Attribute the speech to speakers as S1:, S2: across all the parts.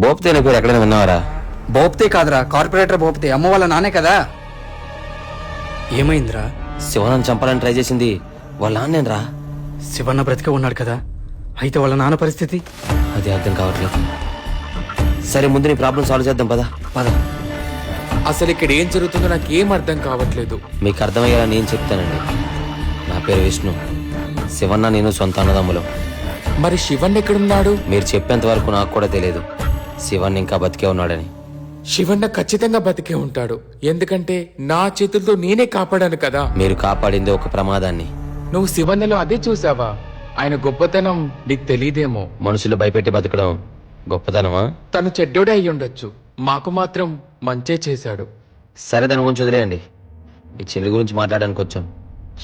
S1: బోప్తే అనే పేరు ఎక్కడైనా విన్నావారా?
S2: బోప్తే కాదురా, కార్పొరేటర్ బోప్తే, అమ్మ వాళ్ళ నానే కదా. ఏమైందిరా?
S1: శివనని చంపాలని ట్రై చేసింది వాళ్ళ నాన్నేనరా.
S2: శివన్న బ్రతికే ఉన్నాడు కదా, అయితే వాళ్ళ నాన్న పరిస్థితి?
S1: అది అర్థం కావట్లేదు. సరే ముందు నీ ప్రాబ్లం సాల్వ్ చేద్దాం పద.
S2: పద.
S3: అసలు ఇక్కడ ఏం జరుగుతుందో నాకేం అర్థం కావట్లేదు.
S1: మీకు అర్థమయ్యేలా నేను చెప్తానండి. నా పేరు విష్ణు. శివన్న నేను సొంత అన్నదమ్ములు.
S3: మరి శివన్ ఎక్కడున్నాడు?
S1: మీరు చెప్పేంత వరకు నాకు కూడా తెలియదు శివన్ ఇంకా బతికే ఉన్నాడని.
S3: శివన్న ఖచ్చితంగా బతికే ఉంటాడు, ఎందుకంటే నా చేతులతో నేనే కాపాడాను కదా.
S1: మీరు కాపాడింది ఒక ప్రమాదాన్ని.
S3: నువ్వు శివన్నలో అదే చూసావా? ఆయన గొప్పతనం నీకు తెలియదేమో.
S1: మనుషులు భయపెట్టి బతకడం గొప్పతనమా?
S3: తను చెడ్డోడే అయి ఉండొచ్చు, మాకు మాత్రం మంచే చేశాడు.
S1: సరే దాని గురించి వదిలేయండి. ఈ చెల్లి గురించి మాట్లాడడానికి వచ్చాం.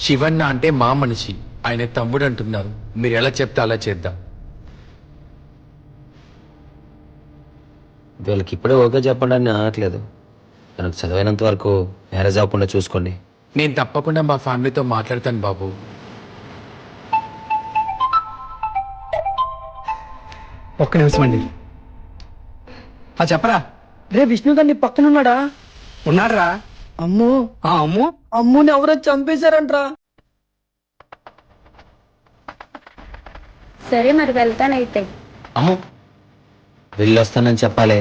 S3: శివన్న అంటే మా మనిషి, ఆయన తమ్ముడు అంటున్నారు. మీరు ఎలా చెప్తే అలా చేద్దాం.
S1: వీళ్ళకి ఇప్పుడే ఓకే చెప్పండి అని అనట్లేదు. తనకు చదివినంత వరకు మ్యారేజ్ అవ్వకుండా చూసుకోండి.
S3: నేను తప్పకుండా మా ఫ్యామిలీతో మాట్లాడతాను బాబు.
S2: ఒక్క నిమిషం అండి. చెప్పరా.
S4: రే విష్ణు గారు నీ పక్కన ఉన్నాడా?
S2: ఉన్నాడ్రా.
S4: అమ్మో
S2: అమ్ము,
S4: అమ్ముని ఎవరో చంపేశారంట్రా.
S5: సరే మరి వెళ్తానైతే.
S1: అమ్ము వెళ్ళొస్తానని చెప్పాలి.